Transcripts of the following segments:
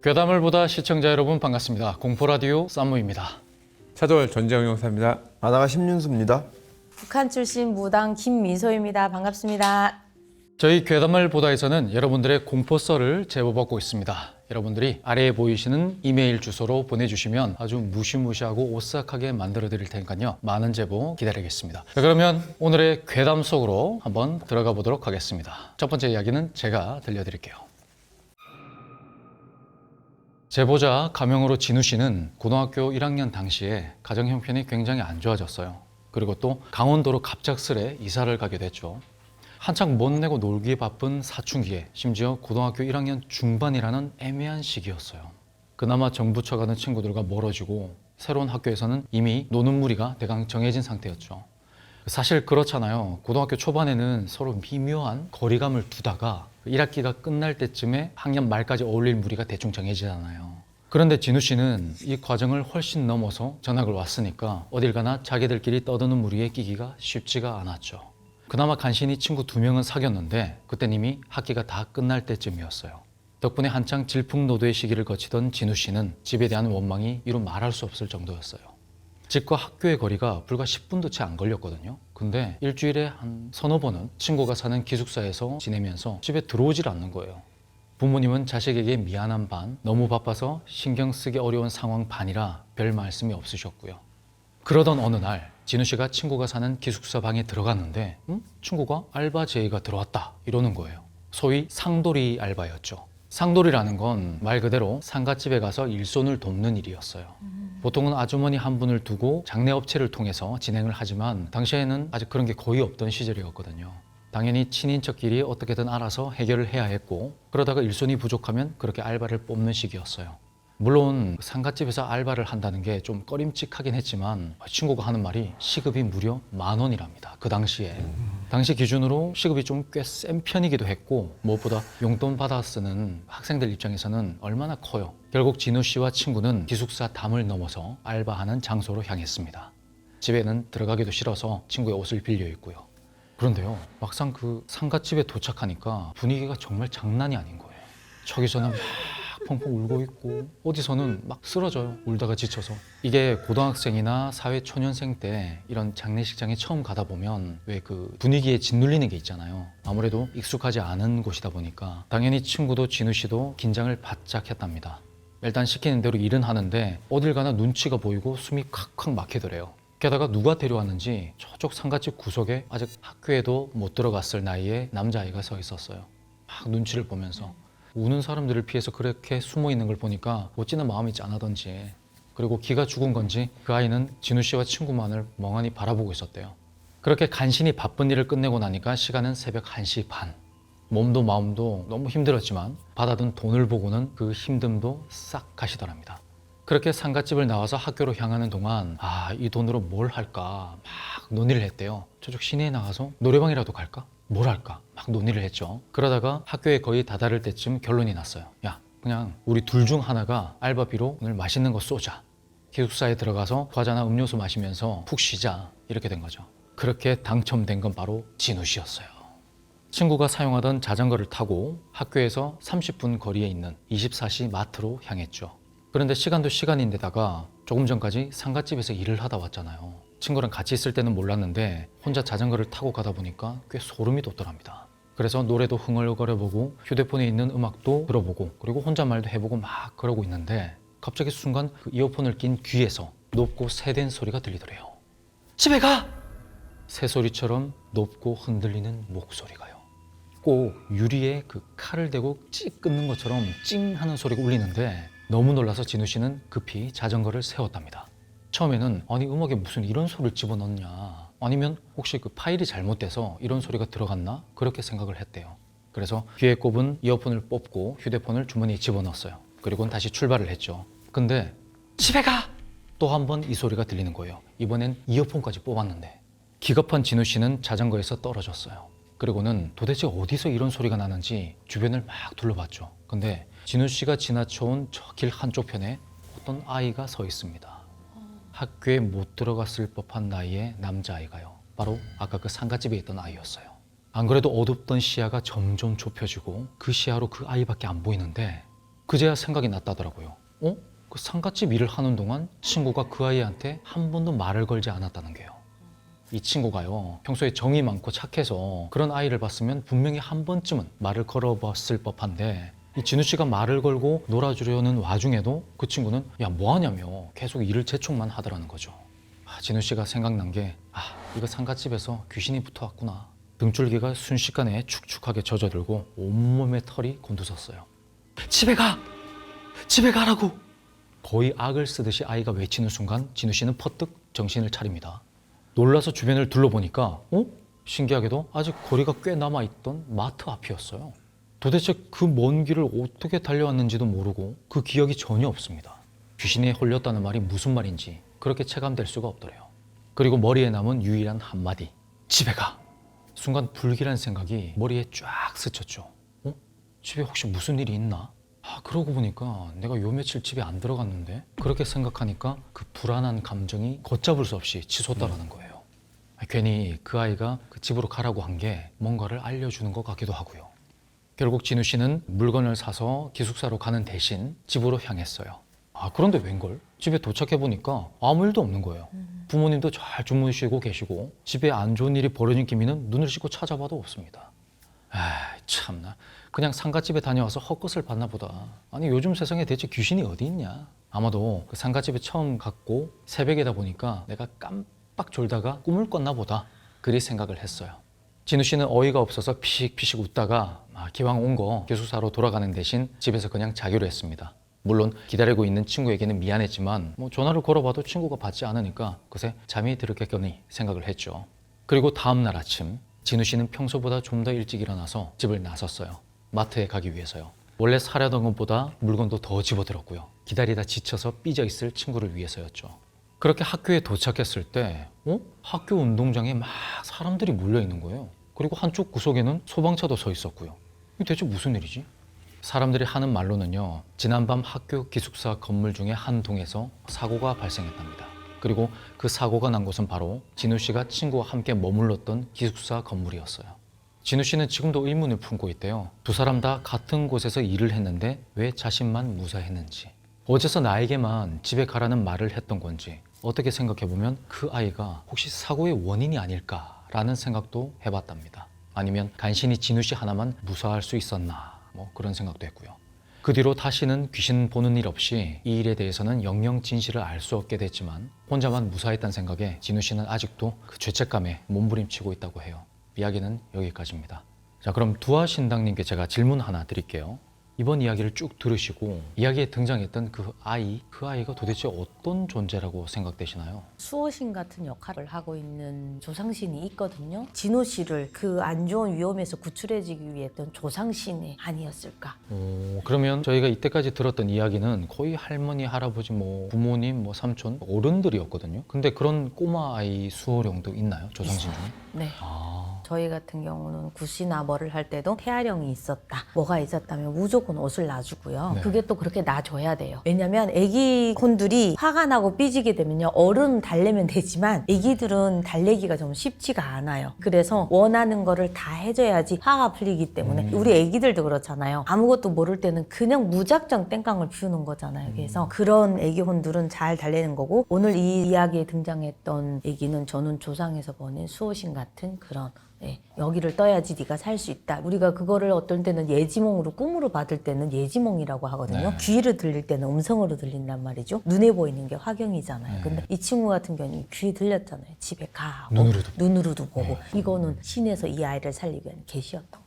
괴담을 보다 시청자 여러분 반갑습니다. 공포라디오 쌈무입니다. 차돌 전재영 형사입니다. 아나가 심윤수입니다. 북한 출신 무당 김민소입니다. 반갑습니다. 저희 괴담을 보다에서는 여러분들의 공포썰을 제보받고 있습니다. 여러분들이 아래에 보이시는 이메일 주소로 보내주시면 아주 무시무시하고 오싹하게 만들어 드릴 테니까요. 많은 제보 기다리겠습니다. 자, 그러면 오늘의 괴담 속으로 한번 들어가 보도록 하겠습니다. 첫 번째 이야기는 제가 들려드릴게요. 제보자 가명으로 진우 씨는 고등학교 1학년 당시에 가정 형편이 굉장히 안 좋아졌어요. 그리고 또 강원도로 갑작스레 이사를 가게 됐죠. 한창 못 내고 놀기에 바쁜 사춘기에 심지어 고등학교 1학년 중반이라는 애매한 시기였어요. 그나마 정부 쳐가는 친구들과 멀어지고 새로운 학교에서는 이미 노는 무리가 대강 정해진 상태였죠. 사실 그렇잖아요. 고등학교 초반에는 서로 미묘한 거리감을 두다가 1학기가 끝날 때쯤에 학년 말까지 어울릴 무리가 대충 정해지잖아요. 그런데 진우 씨는 이 과정을 훨씬 넘어서 전학을 왔으니까 어딜 가나 자기들끼리 떠드는 무리에 끼기가 쉽지가 않았죠. 그나마 간신히 친구 2명은 사귀었는데 그땐 이미 학기가 다 끝날 때쯤이었어요. 덕분에 한창 질풍노도의 시기를 거치던 진우 씨는 집에 대한 원망이 이루 말할 수 없을 정도였어요. 집과 학교의 거리가 불과 10분도 채 안 걸렸거든요. 근데 일주일에 한 서너 번은 친구가 사는 기숙사에서 지내면서 집에 들어오질 않는 거예요. 부모님은 자식에게 미안한 반, 너무 바빠서 신경 쓰기 어려운 상황 반이라 별 말씀이 없으셨고요. 그러던 어느 날 진우 씨가 친구가 사는 기숙사 방에 들어갔는데 친구가 알바 제의가 들어왔다 이러는 거예요. 소위 상돌이 알바였죠. 상돌이라는 건 말 그대로 상갓집에 가서 일손을 돕는 일이었어요. 보통은 아주머니 한 분을 두고 장례업체를 통해서 진행을 하지만 당시에는 아직 그런 게 거의 없던 시절이었거든요. 당연히 친인척끼리 어떻게든 알아서 해결을 해야 했고 그러다가 일손이 부족하면 그렇게 알바를 뽑는 시기였어요. 물론 상갓집에서 알바를 한다는 게 좀 꺼림칙하긴 했지만 친구가 하는 말이 시급이 무려 10,000원이랍니다. 그 당시에. 당시 기준으로 시급이 좀 꽤 센 편이기도 했고 무엇보다 용돈 받아 쓰는 학생들 입장에서는 얼마나 커요. 결국 진우 씨와 친구는 기숙사 담을 넘어서 알바하는 장소로 향했습니다. 집에는 들어가기도 싫어서 친구의 옷을 빌려 입고요. 그런데요, 막상 그 상갓집에 도착하니까 분위기가 정말 장난이 아닌 거예요. 저기서는 막 펑펑 울고 있고 어디서는 막 쓰러져요. 울다가 지쳐서. 이게 고등학생이나 사회초년생 때 이런 장례식장에 처음 가다 보면 왜 그 분위기에 짓눌리는 게 있잖아요. 아무래도 익숙하지 않은 곳이다 보니까 당연히 친구도 진우 씨도 긴장을 바짝 했답니다. 일단 시키는 대로 일은 하는데 어딜 가나 눈치가 보이고 숨이 콱콱 막히더래요. 게다가 누가 데려왔는지 저쪽 상갓집 구석에 아직 학교에도 못 들어갔을 나이에 남자아이가 서 있었어요. 막 눈치를 보면서 우는 사람들을 피해서 그렇게 숨어 있는 걸 보니까 어찌나 마음이 짠하던지, 그리고 기가 죽은 건지 그 아이는 진우 씨와 친구만을 멍하니 바라보고 있었대요. 그렇게 간신히 바쁜 일을 끝내고 나니까 시간은 새벽 1시 반. 몸도 마음도 너무 힘들었지만 받아둔 돈을 보고는 그 힘듦도 싹 가시더랍니다. 그렇게 상갓집을 나와서 학교로 향하는 동안 이 돈으로 뭘 할까 막 논의를 했대요. 저쪽 시내에 나가서 노래방이라도 갈까? 뭘 할까? 막 논의를 했죠. 그러다가 학교에 거의 다다를 때쯤 결론이 났어요. 야, 그냥 우리 둘 중 하나가 알바비로 오늘 맛있는 거 쏘자. 기숙사에 들어가서 과자나 음료수 마시면서 푹 쉬자. 이렇게 된 거죠. 그렇게 당첨된 건 바로 진우 씨였어요. 친구가 사용하던 자전거를 타고 학교에서 30분 거리에 있는 24시 마트로 향했죠. 그런데 시간도 시간인데다가 조금 전까지 상갓집에서 일을 하다 왔잖아요. 친구랑 같이 있을 때는 몰랐는데 혼자 자전거를 타고 가다 보니까 꽤 소름이 돋더랍니다. 그래서 노래도 흥얼거려보고 휴대폰에 있는 음악도 들어보고 그리고 혼잣말도 해보고 막 그러고 있는데 갑자기 순간 그 이어폰을 낀 귀에서 높고 세댄 소리가 들리더래요. 집에 가! 새소리처럼 높고 흔들리는 목소리가요. 꼭 유리에 그 칼을 대고 찍 끊는 것처럼 찡 하는 소리가 울리는데 너무 놀라서 진우 씨는 급히 자전거를 세웠답니다. 처음에는 아니 음악에 무슨 이런 소리를 집어넣냐, 아니면 혹시 그 파일이 잘못돼서 이런 소리가 들어갔나 그렇게 생각을 했대요. 그래서 귀에 꼽은 이어폰을 뽑고 휴대폰을 주머니에 집어넣었어요. 그리고는 다시 출발을 했죠. 근데 집에 가! 또 한 번 이 소리가 들리는 거예요. 이번엔 이어폰까지 뽑았는데 기겁한 진우 씨는 자전거에서 떨어졌어요. 그리고는 도대체 어디서 이런 소리가 나는지 주변을 막 둘러봤죠. 근데 진우 씨가 지나쳐온 저 길 한쪽 편에 어떤 아이가 서 있습니다. 학교에 못 들어갔을 법한 나이의 남자아이가요. 바로 아까 그 상갓집에 있던 아이였어요. 안 그래도 어둡던 시야가 점점 좁혀지고 그 시야로 그 아이밖에 안 보이는데 그제야 생각이 났다더라고요. 그 상갓집 일을 하는 동안 친구가 그 아이한테 한 번도 말을 걸지 않았다는 게요. 이 친구가요, 평소에 정이 많고 착해서 그런 아이를 봤으면 분명히 한 번쯤은 말을 걸어봤을 법한데, 이 진우 씨가 말을 걸고 놀아주려는 와중에도 그 친구는 야 뭐하냐며 계속 일을 재촉만 하더라는 거죠. 진우 씨가 생각난 게 이거 상갓집에서 귀신이 붙어왔구나. 등줄기가 순식간에 축축하게 젖어들고 온몸에 털이 곤두섰어요. 집에 가! 집에 가라고! 거의 악을 쓰듯이 아이가 외치는 순간 진우 씨는 퍼뜩 정신을 차립니다. 놀라서 주변을 둘러보니까 신기하게도 아직 거리가 꽤 남아있던 마트 앞이었어요. 도대체 그 먼 길을 어떻게 달려왔는지도 모르고 그 기억이 전혀 없습니다. 귀신에 홀렸다는 말이 무슨 말인지 그렇게 체감될 수가 없더래요. 그리고 머리에 남은 유일한 한마디, 집에 가! 순간 불길한 생각이 머리에 쫙 스쳤죠. 집에 혹시 무슨 일이 있나? 그러고 보니까 내가 요 며칠 집에 안 들어갔는데? 그렇게 생각하니까 그 불안한 감정이 걷잡을 수 없이 치솟더라는 거예요. 괜히 그 아이가 그 집으로 가라고 한 게 뭔가를 알려주는 것 같기도 하고요. 결국 진우 씨는 물건을 사서 기숙사로 가는 대신 집으로 향했어요. 그런데 웬걸? 집에 도착해 보니까 아무 일도 없는 거예요. 부모님도 잘 주무시고 계시고 집에 안 좋은 일이 벌어진 기미는 눈을 씻고 찾아봐도 없습니다. 참나, 그냥 상갓집에 다녀와서 헛것을 봤나 보다. 아니 요즘 세상에 대체 귀신이 어디 있냐. 아마도 그 상갓집에 처음 갔고 새벽이다 보니까 내가 깜빡 졸다가 꿈을 꿨나 보다, 그리 생각을 했어요. 진우 씨는 어이가 없어서 피식피식 웃다가 기왕 온 거 기숙사로 돌아가는 대신 집에서 그냥 자기로 했습니다. 물론 기다리고 있는 친구에게는 미안했지만 전화를 걸어봐도 친구가 받지 않으니까 그새 잠이 들었겠거니 생각을 했죠. 그리고 다음 날 아침 진우 씨는 평소보다 좀 더 일찍 일어나서 집을 나섰어요. 마트에 가기 위해서요. 원래 사려던 것보다 물건도 더 집어들었고요. 기다리다 지쳐서 삐져 있을 친구를 위해서였죠. 그렇게 학교에 도착했을 때 학교 운동장에 막 사람들이 몰려 있는 거예요. 그리고 한쪽 구석에는 소방차도 서 있었고요. 이게 대체 무슨 일이지? 사람들이 하는 말로는요, 지난밤 학교 기숙사 건물 중에 한 동에서 사고가 발생했답니다. 그리고 그 사고가 난 곳은 바로 진우 씨가 친구와 함께 머물렀던 기숙사 건물이었어요. 진우 씨는 지금도 의문을 품고 있대요. 두 사람 다 같은 곳에서 일을 했는데 왜 자신만 무사했는지, 어째서 나에게만 집에 가라는 말을 했던 건지, 어떻게 생각해보면 그 아이가 혹시 사고의 원인이 아닐까라는 생각도 해봤답니다. 아니면 간신히 진우 씨 하나만 무사할 수 있었나, 그런 생각도 했고요. 그 뒤로 다시는 귀신 보는 일 없이 이 일에 대해서는 영영 진실을 알 수 없게 됐지만 혼자만 무사했다는 생각에 진우 씨는 아직도 그 죄책감에 몸부림치고 있다고 해요. 이야기는 여기까지입니다. 자, 그럼 두아 신당님께 제가 질문 하나 드릴게요. 이번 이야기를 쭉 들으시고 이야기에 등장했던 그 아이가 도대체 어떤 존재라고 생각되시나요? 수호신 같은 역할을 하고 있는 조상신이 있거든요. 진우 씨를 그 안 좋은 위험에서 구출해주기 위해 했던 조상신이 아니었을까? 그러면 저희가 이때까지 들었던 이야기는 거의 할머니, 할아버지, 부모님, 삼촌, 어른들이었거든요. 근데 그런 꼬마 아이 수호령도 있나요? 조상신 중에? 네. 저희 같은 경우는 굿이나 뭐를 할 때도 태아령이 있었다, 뭐가 있었다면 무조건 옷을 놔주고요. 네. 그게 또 그렇게 놔줘야 돼요. 왜냐면 애기 콘들이 화가 나고 삐지게 되면요, 어른 달래면 되지만 애기들은 달래기가 좀 쉽지가 않아요. 그래서 원하는 거를 다 해줘야지 화가 풀리기 때문에 우리 애기들도 그렇잖아요. 아무것도 모를 때는 그냥 무작정 땡깡을 피우는 거잖아요. 그래서 그런 애기 혼들은 잘 달래는 거고, 오늘 이 이야기에 등장했던 애기는 저는 조상에서 보낸 수호신 같은 그런, 여기를 떠야지 네가 살 수 있다. 우리가 그거를 어떤 때는 예지몽으로, 꿈으로 받을 때는 예지몽이라고 하거든요. 네. 귀로 들릴 때는 음성으로 들린단 말이죠. 눈에 보이는 게 화경이잖아요. 근데 이 친구 같은 경우는 귀에 들렸잖아요. 집에 가. 눈으로도 보고. 이거는 신에서 이 아이를 살리기 위한 계시였던 거죠.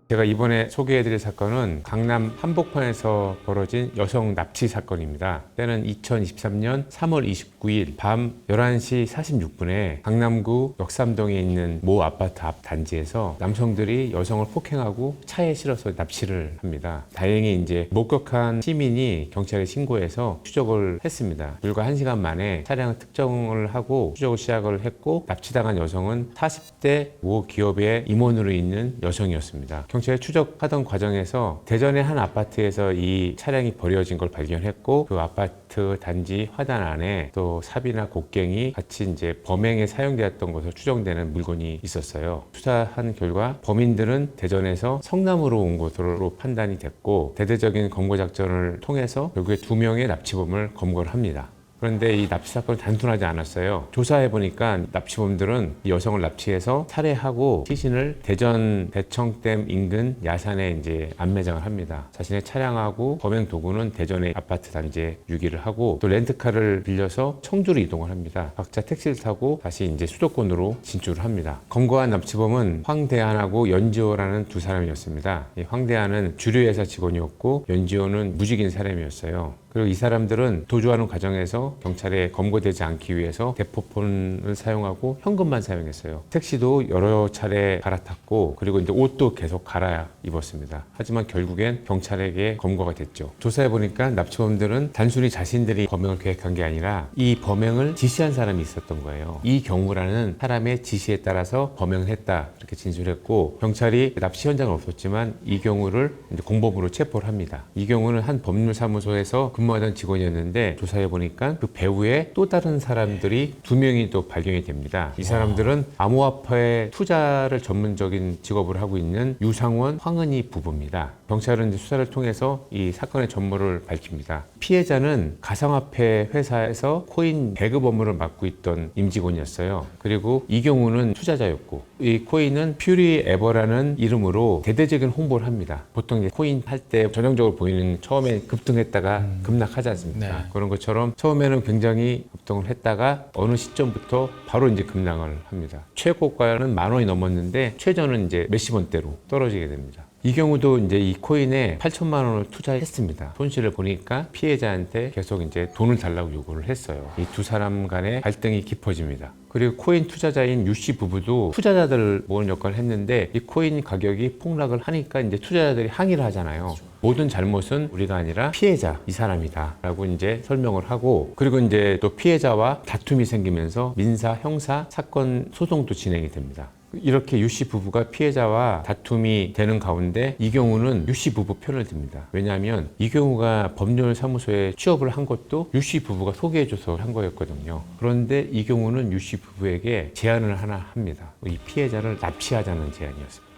제가 이번에 소개해드릴 사건은 강남 한복판에서 벌어진 여성 납치 사건입니다. 때는 2023년 3월 29일 밤 11시 46분에 강남구 역삼동에 있는 모 아파트 앞 단지에서 남성들이 여성을 폭행하고 차에 실어서 납치를 합니다. 다행히 이제 목격한 시민이 경찰에 신고해서 추적을 했습니다. 불과 1시간 만에 차량을 특정을 하고 추적을 시작을 했고, 납치당한 여성은 40대 모 기업의 임원으로 있는 여성이었습니다. 경찰이 추적하던 과정에서 대전의 한 아파트에서 이 차량이 버려진 걸 발견했고 그 아파트 단지 화단 안에 또 삽이나 곡괭이 같이 이제 범행에 사용되었던 것으로 추정되는 물건이 있었어요. 수사한 결과 범인들은 대전에서 성남으로 온 것으로 판단이 됐고 대대적인 검거 작전을 통해서 결국에 2명의 납치범을 검거를 합니다. 그런데 이 납치 사건은 단순하지 않았어요. 조사해 보니까 납치범들은 이 여성을 납치해서 살해하고 시신을 대전 대청댐 인근 야산에 이제 안매장을 합니다. 자신의 차량하고 범행 도구는 대전의 아파트 단지에 유기를 하고 또 렌트카를 빌려서 청주로 이동을 합니다. 각자 택시를 타고 다시 이제 수도권으로 진출을 합니다. 검거한 납치범은 황대한하고 연지호라는 두 사람이었습니다. 이 황대한은 주류회사 직원이었고 연지호는 무직인 사람이었어요. 그리고 이 사람들은 도주하는 과정에서 경찰에 검거되지 않기 위해서 대포폰을 사용하고 현금만 사용했어요. 택시도 여러 차례 갈아탔고 그리고 이제 옷도 계속 갈아 입었습니다. 하지만 결국엔 경찰에게 검거가 됐죠. 조사해 보니까 납치범들은 단순히 자신들이 범행을 계획한 게 아니라 이 범행을 지시한 사람이 있었던 거예요. 이 경우라는 사람의 지시에 따라서 범행을 했다 이렇게 진술했고 경찰이 납치 현장은 없었지만 이 경우를 이제 공범으로 체포를 합니다. 이 경우는 한 법률사무소에서 근무하던 직원이었는데 조사해 보니까 그 배후에 또 다른 사람들이 2명이 또 발견이 됩니다. 이 사람들은 암호화폐 투자를 전문적인 직업을 하고 있는 유상원, 황은희 부부입니다. 경찰은 이제 수사를 통해서 이 사건의 전모를 밝힙니다. 피해자는 가상화폐 회사에서 코인 배급 업무를 맡고 있던 임직원이었어요. 그리고 이 경우는 투자자였고 이 코인은 퓨리 에버라는 이름으로 대대적인 홍보를 합니다. 보통 이제 코인 할 때 전형적으로 보이는 처음에 급등했다가 급락하지 않습니까? 네. 그런 것처럼 처음에는 굉장히 급등을 했다가 어느 시점부터 바로 이제 급락을 합니다. 최고가는 10,000원이 넘었는데 최저는 이제 몇십 원대로 떨어지게 됩니다. 이 경우도 이제 이 코인에 8천만 원을 투자했습니다. 손실을 보니까 피해자한테 계속 이제 돈을 달라고 요구를 했어요. 이 두 사람 간의 갈등이 깊어집니다. 그리고 코인 투자자인 유씨 부부도 투자자들을 모으는 역할을 했는데 이 코인 가격이 폭락을 하니까 이제 투자자들이 항의를 하잖아요. 모든 잘못은 우리가 아니라 피해자 이 사람이다 라고 이제 설명을 하고 그리고 이제 또 피해자와 다툼이 생기면서 민사, 형사, 사건 소송도 진행이 됩니다. 이렇게 유씨 부부가 피해자와 다툼이 되는 가운데 이 경우는 유씨 부부 편을 듭니다. 왜냐하면 이 경우가 법률사무소에 취업을 한 것도 유씨 부부가 소개해줘서 한 거였거든요. 그런데 이 경우는 유씨 부부에게 제안을 하나 합니다. 이 피해자를 납치하자는 제안이었습니다.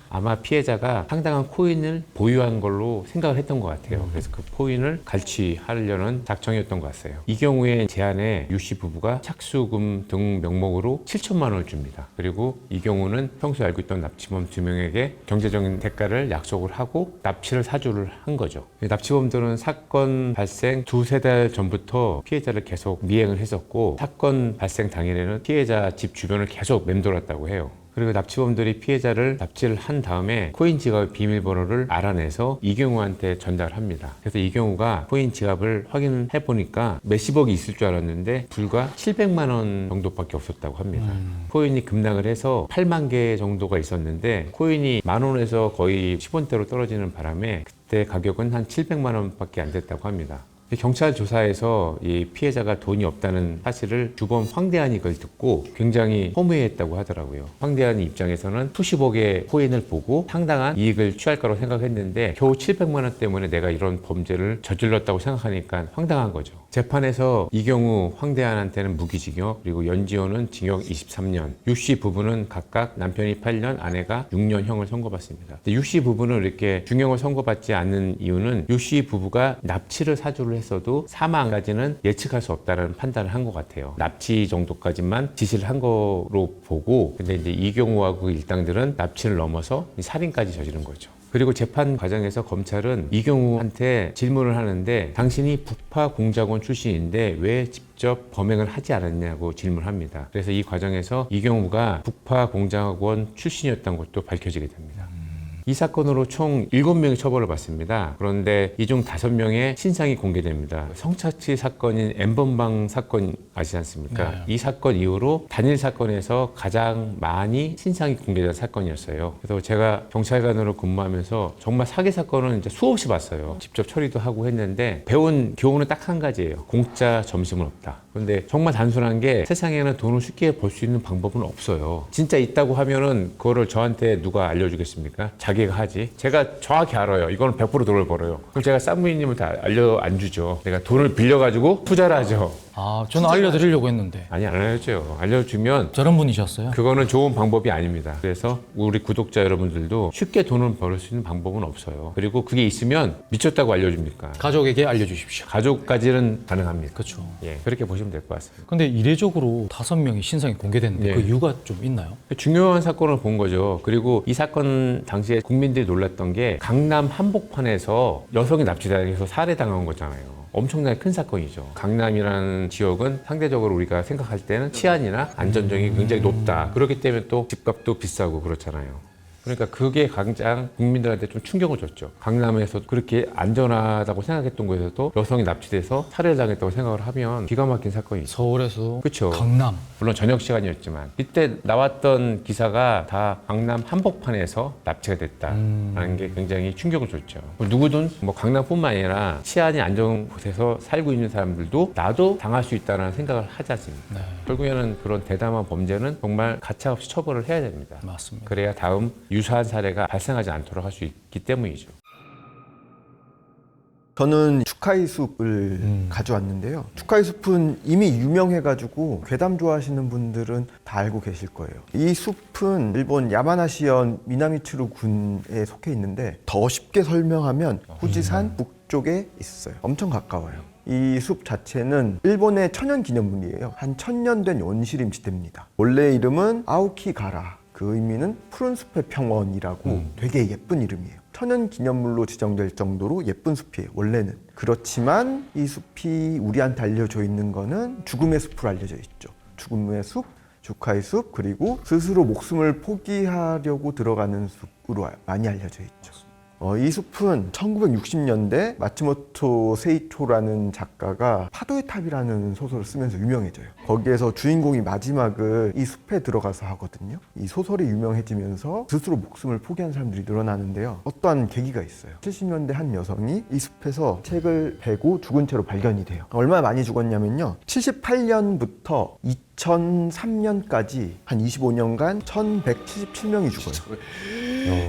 아마 피해자가 상당한 코인을 보유한 걸로 생각을 했던 것 같아요. 그래서 그 코인을 갈취하려는 작정이었던 것 같아요. 이 경우에 제안에 유씨 부부가 착수금 등 명목으로 7천만 원을 줍니다. 그리고 이 경우는 평소에 알고 있던 납치범 2명에게 경제적인 대가를 약속을 하고 납치를 사주를 한 거죠. 납치범들은 사건 발생 2-3달 전부터 피해자를 계속 미행을 했었고 사건 발생 당일에는 피해자 집 주변을 계속 맴돌았다고 해요. 그리고 납치범들이 피해자를 납치를 한 다음에 코인 지갑의 비밀번호를 알아내서 이경우한테 전달합니다. 그래서 이경우가 코인 지갑을 확인해 보니까 몇십억이 있을 줄 알았는데 불과 700만 원 정도밖에 없었다고 합니다. 코인이 급락을 해서 8만 개 정도가 있었는데 코인이 10,000원에서 거의 10원대로 떨어지는 바람에 그때 가격은 한 700만 원밖에 안 됐다고 합니다. 경찰 조사에서 이 피해자가 돈이 없다는 사실을 주범 황대한이 그걸 듣고 굉장히 허무해했다고 하더라고요. 황대한 입장에서는 수십억의 코인을 보고 상당한 이익을 취할 거라고 생각했는데 겨우 700만 원 때문에 내가 이런 범죄를 저질렀다고 생각하니까 황당한 거죠. 재판에서 이 경우 황대한한테는 무기징역 그리고 연지호는 징역 23년, 유씨 부부는 각각 남편이 8년, 아내가 6년형을 선고받습니다. 유씨 부부는 이렇게 중형을 선고받지 않는 이유는 유씨 부부가 납치를 사주를 했어도 사망까지는 예측할 수 없다는 판단을 한 것 같아요. 납치 정도까지만 지시를 한 거로 보고 근데 이제 이 경우와 그 일당들은 납치를 넘어서 살인까지 저지른 거죠. 그리고 재판 과정에서 검찰은 이경우한테 질문을 하는데 당신이 북파 공작원 출신인데 왜 직접 범행을 하지 않았냐고 질문합니다. 그래서 이 과정에서 이경우가 북파 공작원 출신이었던 것도 밝혀지게 됩니다. 이 사건으로 총 7명이 처벌을 받습니다. 그런데 이 중 5명의 신상이 공개됩니다. 성착취 사건인 N번방 사건 아시지 않습니까? 네. 이 사건 이후로 단일 사건에서 가장 많이 신상이 공개된 사건이었어요. 그래서 제가 경찰관으로 근무하면서 정말 사기 사건은 이제 수없이 봤어요. 직접 처리도 하고 했는데 배운 교훈은 딱 한 가지예요. 공짜 점심은 없다. 그런데 정말 단순한 게 세상에는 돈을 쉽게 벌 수 있는 방법은 없어요. 진짜 있다고 하면은 그거를 저한테 누가 알려주겠습니까? 자기 가게가 하지? 제가 정확히 알아요. 이거는 100% 돈을 벌어요. 그럼 제가 산부인님을 다 알려 안 주죠. 내가 돈을 빌려가지고 투자를 하죠. 아, 저는 알려드리려고 했는데 아니, 안 알려줘요. 알려주면 저런 분이셨어요? 그거는 좋은 방법이 아닙니다. 그래서 우리 구독자 여러분들도 쉽게 돈을 벌 수 있는 방법은 없어요. 그리고 그게 있으면 미쳤다고 알려줍니까? 가족에게 알려주십시오. 가족까지는 가능합니다. 그렇죠. 예, 그렇게 보시면 될 것 같습니다. 근데 이례적으로 5명이 신상이 공개됐는데 예. 그 이유가 좀 있나요? 중요한 사건을 본 거죠. 그리고 이 사건 당시에 국민들이 놀랐던 게 강남 한복판에서 여성이 납치당해서 살해당한 거잖아요. 엄청나게 큰 사건이죠. 강남이라는 지역은 상대적으로 우리가 생각할 때는 치안이나 안전성이 굉장히 높다. 그렇기 때문에 또 집값도 비싸고 그렇잖아요. 그러니까 그게 가장 국민들한테 좀 충격을 줬죠. 강남에서 그렇게 안전하다고 생각했던 곳에서도 여성이 납치돼서 살해를 당했다고 생각을 하면 기가 막힌 사건이죠. 서울에서 그렇죠. 강남. 물론 저녁 시간이었지만 이때 나왔던 기사가 다 강남 한복판에서 납치가 됐다라는 게 굉장히 충격을 줬죠. 누구든 뭐 강남뿐만 아니라 치안이 안전 곳에서 살고 있는 사람들도 나도 당할 수 있다는 생각을 하지 않습니까? 네, 결국에는 그런 대담한 범죄는 정말 가차없이 처벌을 해야 됩니다. 맞습니다. 그래야 다음 유사한 사례가 발생하지 않도록 할 수 있기 때문이죠. 저는 축하이 숲을 가져왔는데요. 축하이 숲은 이미 유명해가지고 괴담 좋아하시는 분들은 다 알고 계실 거예요. 이 숲은 일본 야마나시현 미나미츠루 군에 속해 있는데 더 쉽게 설명하면 후지산 북쪽에 있어요. 엄청 가까워요. 이 숲 자체는 일본의 천연기념물이에요. 한 1000년 된 온시림지대입니다. 원래 이름은 아오키가라. 그 의미는 푸른 숲의 평원이라고 되게 예쁜 이름이에요. 천연기념물로 지정될 정도로 예쁜 숲이에요, 원래는. 그렇지만 이 숲이 우리한테 알려져 있는 거는 죽음의 숲으로 알려져 있죠. 죽음의 숲, 주카이 숲, 그리고 스스로 목숨을 포기하려고 들어가는 숲으로 많이 알려져 있죠. 이 숲은 1960년대 마츠모토 세이토라는 작가가 파도의 탑이라는 소설을 쓰면서 유명해져요. 거기에서 주인공이 마지막을 이 숲에 들어가서 하거든요. 이 소설이 유명해지면서 스스로 목숨을 포기한 사람들이 늘어나는데요. 어떠한 계기가 있어요. 70년대 한 여성이 이 숲에서 책을 베고 죽은 채로 발견이 돼요. 얼마나 많이 죽었냐면요. 78년부터 2003년까지 한 25년간 1177명이 죽어요.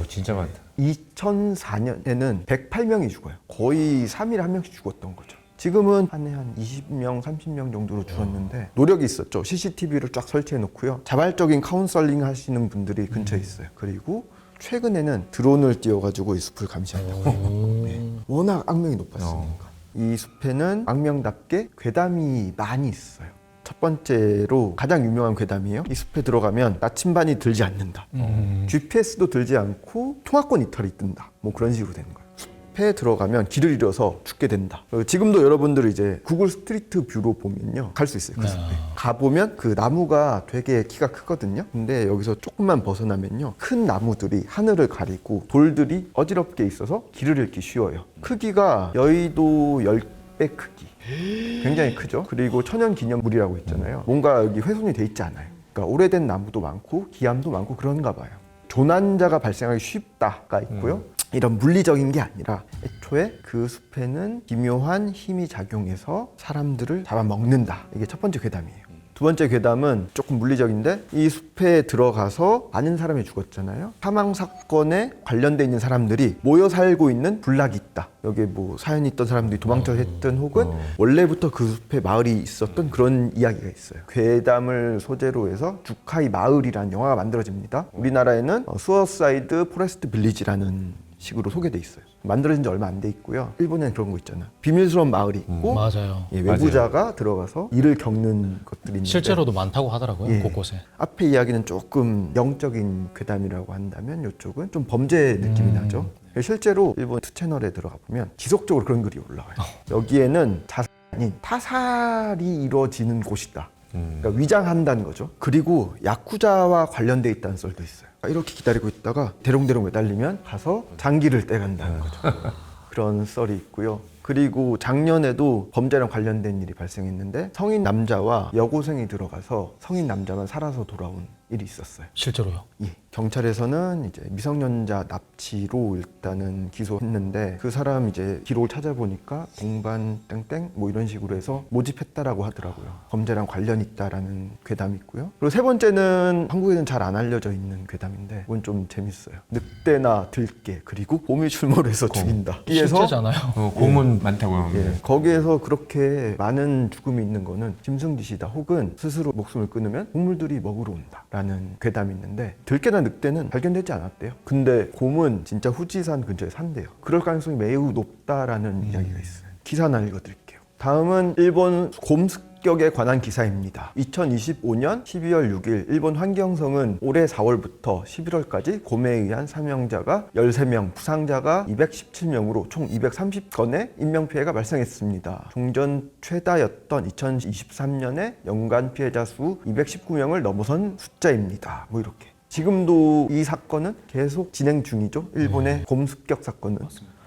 진짜 많다. 2004년에는 108명이 죽어요. 거의 3일에 한 명씩 죽었던 거죠. 지금은 한 20명, 30명 정도로 줄었는데 노력이 있었죠. CCTV를 쫙 설치해 놓고요. 자발적인 카운셀링 하시는 분들이 근처에 있어요. 그리고 최근에는 드론을 띄워가지고 이 숲을 감시한다고 해요. 네. 워낙 악명이 높았으니까. 이 숲에는 악명답게 괴담이 많이 있어요. 첫 번째로 가장 유명한 괴담이에요. 이 숲에 들어가면 나침반이 들지 않는다. GPS도 들지 않고 통화권 이탈이 뜬다. 뭐 그런 식으로 되는 거예요. 숲에 들어가면 길을 잃어서 죽게 된다. 지금도 여러분들 이제 구글 스트리트 뷰로 보면요. 갈 수 있어요. 그 숲에. 가보면 그 나무가 되게 키가 크거든요. 근데 여기서 조금만 벗어나면요. 큰 나무들이 하늘을 가리고 돌들이 어지럽게 있어서 길을 잃기 쉬워요. 크기가 여의도 10배 크기. 굉장히 크죠. 그리고 천연기념물이라고 했잖아요. 뭔가 여기 훼손이 돼 있지 않아요. 그러니까 오래된 나무도 많고 기암도 많고 그런가 봐요. 조난자가 발생하기 쉽다가 있고요. 이런 물리적인 게 아니라 애초에 그 숲에는 기묘한 힘이 작용해서 사람들을 잡아먹는다. 이게 첫 번째 괴담이에요. 두 번째 괴담은 조금 물리적인데 이 숲에 들어가서 많은 사람이 죽었잖아요. 사망 사건에 관련돼 있는 사람들이 모여 살고 있는 군락이 있다. 여기에 뭐 사연이 있던 사람들이 도망쳐 했든 혹은 원래부터 그 숲에 마을이 있었던 그런 이야기가 있어요. 괴담을 소재로 해서 주카이 마을이라는 영화가 만들어집니다. 우리나라에는 수어사이드 포레스트 빌리지라는 식으로 소개돼 있어요. 만들어진 지 얼마 안 돼 있고요. 일본에는 그런 거 있잖아요. 비밀스러운 마을이 있고 맞아요. 예, 외부자가 들어가서 일을 겪는 것들이 있는데 실제로도 많다고 하더라고요. 예. 곳곳에. 앞에 이야기는 조금 영적인 괴담이라고 한다면 이쪽은 좀 범죄 느낌이 나죠. 실제로 일본 투채널에 들어가 보면 지속적으로 그런 글이 올라와요. 여기에는 자살이 아닌 타살이 이루어지는 곳이다. 그러니까 위장한다는 거죠. 그리고 야쿠자와 관련돼 있다는 썰도 있어요. 이렇게 기다리고 있다가 대롱대롱 매달리면 가서 장기를 떼간다는 거죠. 그런 썰이 있고요. 그리고 작년에도 범죄랑 관련된 일이 발생했는데 성인 남자와 여고생이 들어가서 성인 남자만 살아서 돌아온 일이 있었어요. 실제로요? 예. 경찰에서는 이제 미성년자 납치로 일단은 기소했는데 그 사람 이제 기록을 찾아보니까 공반 땡땡 뭐 이런 식으로 해서 모집했다라고 하더라고요. 범죄랑 관련 있다라는 괴담이 있고요. 그리고 세 번째는 한국에는 잘 안 알려져 있는 괴담인데 이건 좀 재밌어요. 늑대나 들개 그리고 곰이 출몰해서 죽인다. 실제잖아요. 곰은 많다고 합니다. 예, 거기에서 그렇게 많은 죽음이 있는 거는 짐승짓이다 혹은 스스로 목숨을 끊으면 동물들이 먹으러 온다라는 괴담이 있는데 들깨나 늑대는 발견되지 않았대요. 근데 곰은 진짜 후지산 근처에 산대요. 그럴 가능성이 매우 높다라는 이야기가 있어요. 기사 하나 읽어드릴게요. 다음은 일본 곰 습격에 관한 기사입니다. 2025년 12월 6일 일본 환경성은 올해 4월부터 11월까지 곰에 의한 사망자가 13명, 부상자가 217명으로 총 230건의 인명피해가 발생했습니다. 종전 최다였던 2023년에 연간 피해자 수 219명을 넘어선 숫자입니다. 뭐 이렇게. 지금도 이 사건은 계속 진행 중이죠. 일본의 곰 습격 사건은.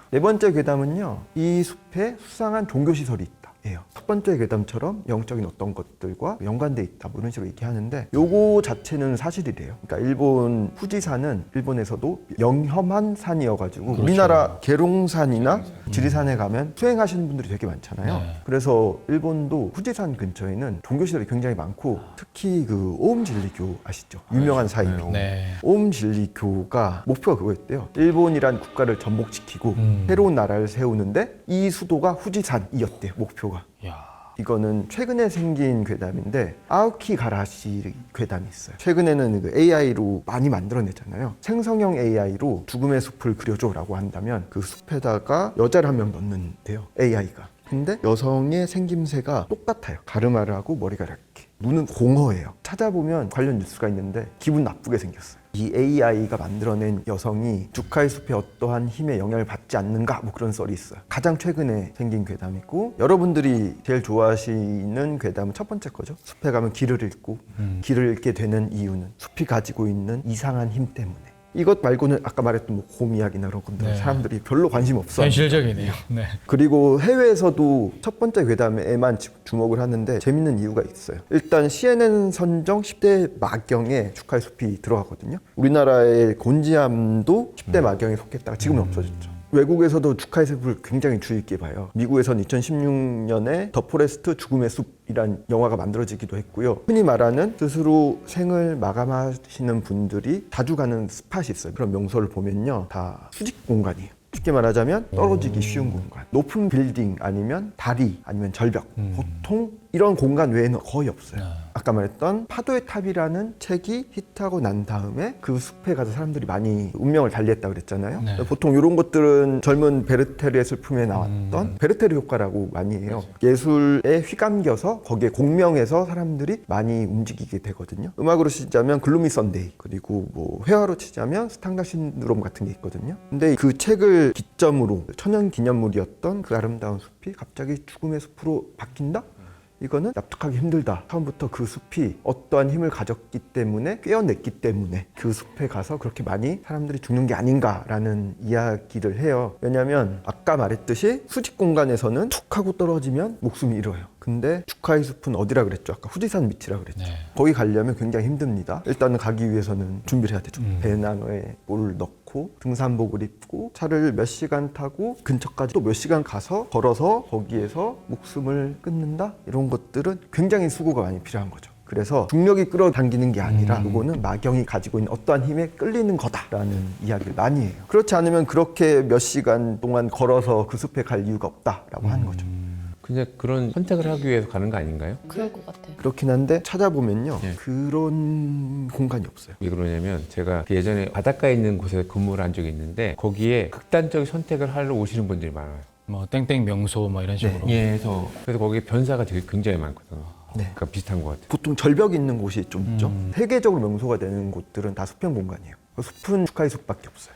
네 번째 괴담은요. 이 숲에 수상한 종교시설이 있다. 예요. 첫 번째 괴담처럼 영적인 어떤 것들과 연관돼 있다 뭐 이런 식으로 얘기하는데 요거 자체는 사실이래요. 그러니까 일본 후지산은 일본에서도 영험한 산이어가지고 그렇죠. 우리나라 계룡산이나 지리산에 가면 수행하시는 분들이 되게 많잖아요. 네. 그래서 일본도 후지산 근처에는 종교시설이 굉장히 많고 특히 그 오음진리교 아시죠? 유명한 사이비. 네. 오음진리교가 목표가 그거였대요. 일본이란 국가를 전복시키고 새로운 나라를 세우는데 이 수도가 후지산이었대요. 목표가. 야. 이거는 최근에 생긴 괴담인데 아오키가라시 괴담이 있어요. 최근에는 그 AI로 많이 만들어내잖아요. 생성형 AI로 죽음의 숲을 그려줘라고 한다면 그 숲에다가 여자를 한 명 넣는데요. AI가. 근데 여성의 생김새가 똑같아요. 가르마를 하고 머리가 이렇게. 눈은 공허해요. 찾아보면 관련 뉴스가 있는데 기분 나쁘게 생겼어요. 이 AI가 만들어낸 여성이 주카이 숲의 어떠한 힘에 영향을 받지 않는가 뭐 그런 썰이 있어요. 가장 최근에 생긴 괴담이고 여러분들이 제일 좋아하시는 괴담은 첫 번째 거죠. 숲에 가면 길을 잃고 길을 잃게 되는 이유는 숲이 가지고 있는 이상한 힘 때문에. 이것 말고는 아까 말했던 뭐 곰 이야기나 그런 것들 네. 사람들이 별로 관심 없어. 현실적이네요. 네. 그리고 해외에서도 첫 번째 괴담에만 주목을 하는데 재밌는 이유가 있어요. 일단 CNN 선정 10대 마경에 주카이 숲이 들어가거든요. 우리나라의 곤지암도 10대 마경에 속했다가 지금은 없어졌죠. 외국에서도 주카이 숲을 굉장히 주의 있게 봐요. 미국에선 2016년에 더 포레스트 죽음의 숲이란 영화가 만들어지기도 했고요. 흔히 말하는 스스로 생을 마감하시는 분들이 자주 가는 스팟이 있어요. 그런 명소를 보면요. 다 수직 공간이에요. 쉽게 말하자면 떨어지기 쉬운 공간. 높은 빌딩 아니면 다리 아니면 절벽. 보통 이런 공간 외에는 거의 없어요. 아까 말했던 파도의 탑이라는 책이 히트하고 난 다음에 그 숲에 가서 사람들이 많이 운명을 달리했다고 그랬잖아요. 네. 보통 이런 것들은 젊은 베르테르의 슬픔에 나왔던 베르테르 효과라고 많이 해요. 예술에 휘감겨서 거기에 공명해서 사람들이 많이 움직이게 되거든요. 음악으로 치자면 글루미 선데이 그리고 뭐 회화로 치자면 스탕가 신드롬 같은 게 있거든요. 근데 그 책을 기점으로 천연 기념물이었던 그 아름다운 숲이 갑자기 죽음의 숲으로 바뀐다? 이거는 납득하기 힘들다. 처음부터 그 숲이 어떠한 힘을 가졌기 때문에 꿰어냈기 때문에 그 숲에 가서 그렇게 많이 사람들이 죽는 게 아닌가라는 이야기를 해요. 왜냐하면 아까 말했듯이 수직 공간에서는 툭 하고 떨어지면 목숨이 잃어요. 근데 주카이 숲은 어디라 그랬죠? 아까 후지산 밑이라 그랬죠. 네. 거기 가려면 굉장히 힘듭니다. 일단은 가기 위해서는 준비를 해야 되죠. 배낭에 뭐를 넣고 등산복을 입고 차를 몇 시간 타고 근처까지 또 몇 시간 가서 걸어서 거기에서 목숨을 끊는다? 이런 것들은 굉장히 수고가 많이 필요한 거죠. 그래서 중력이 끌어당기는 게 아니라 이거는 마경이 가지고 있는 어떠한 힘에 끌리는 거다라는 이야기를 많이 해요. 그렇지 않으면 그렇게 몇 시간 동안 걸어서 그 숲에 갈 이유가 없다라고 하는 거죠. 근데 그런 선택을 하기 위해서 가는 거 아닌가요? 그럴 것 같아요. 그렇긴 한데 찾아보면요. 예. 그런 공간이 없어요. 왜 그러냐면 제가 그 예전에 바닷가에 있는 곳에 근무를 한 적이 있는데 거기에 극단적 선택을 하러 오시는 분들이 많아요. 뭐 땡땡 명소 뭐 이런 식으로. 그래서 거기에 변사가 되게 굉장히 많거든요. 네. 그러니까 비슷한 것 같아요. 보통 절벽이 있는 곳이 좀 있죠. 세계적으로 명소가 되는 곳들은 다 수평 공간이에요. 숲은 주카이 숲밖에 없어요.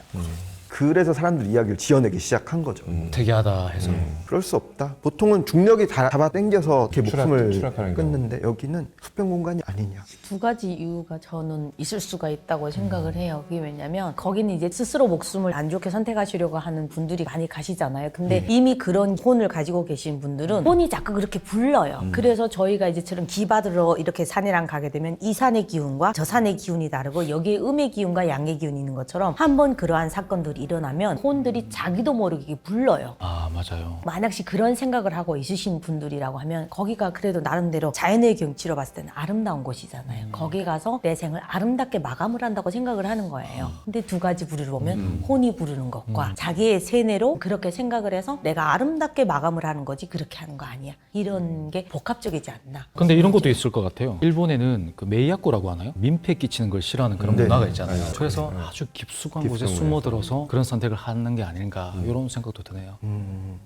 그래서 사람들이 이야기를 지어내기 시작한 거죠. 특이하다 해서. 그럴 수 없다. 보통은 중력이 다 잡아당겨서 이렇게 목숨을 추락하는 끊는데 여기는 수평 공간이 아니냐. 두 가지 이유가 저는 있을 수가 있다고 생각을 해요. 그게 왜냐면 거기는 이제 스스로 목숨을 안 좋게 선택하시려고 하는 분들이 많이 가시잖아요. 근데 이미 그런 혼을 가지고 계신 분들은 혼이 자꾸 그렇게 불러요. 그래서 저희가 이제처럼 기받으러 이렇게 산이랑 가게 되면 이 산의 기운과 저 산의 기운이 다르고 여기에 음의 기운과 양의 기운이 있는 것처럼 한번 그러한 사건들이 일어나면 혼들이 자기도 모르게 불러요. 아, 맞아요. 만약시 그런 생각을 하고 있으신 분들이라고 하면 거기가 그래도 나름대로 자연의 경치로 봤을 때는 아름다운 곳이잖아요. 거기 가서 내 생을 아름답게 마감을 한다고 생각을 하는 거예요. 근데 두 가지 부류를 보면 혼이 부르는 것과 자기의 세뇌로 그렇게 생각을 해서 내가 아름답게 마감을 하는 거지 그렇게 하는 거 아니야. 이런 게 복합적이지 않나. 근데 이런 것도 있을 것 같아요. 일본에는 그 메이야코라고 하나요? 민폐 끼치는 걸 싫어하는 그런 네. 문화가 있잖아요. 네. 그래서 네. 아주 깊숙한 곳에 깊숙한 숨어들어서 그런 선택을 하는 게 아닌가 이런 생각도 드네요.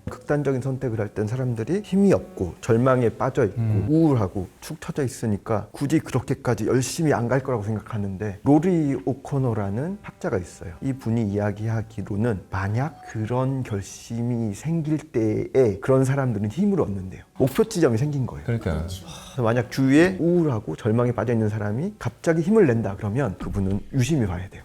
극단적인 선택을 할 땐 사람들이 힘이 없고 절망에 빠져 있고 우울하고 축 처져 있으니까 굳이 그렇게까지 열심히 안 갈 거라고 생각하는데 로리 오코노라는 학자가 있어요. 이 분이 이야기하기로는 만약 그런 결심이 생길 때에 그런 사람들은 힘을 얻는데요. 목표 지점이 생긴 거예요. 그러니까 그래서 만약 주위에 우울하고 절망에 빠져 있는 사람이 갑자기 힘을 낸다 그러면 그분은 유심히 봐야 돼요.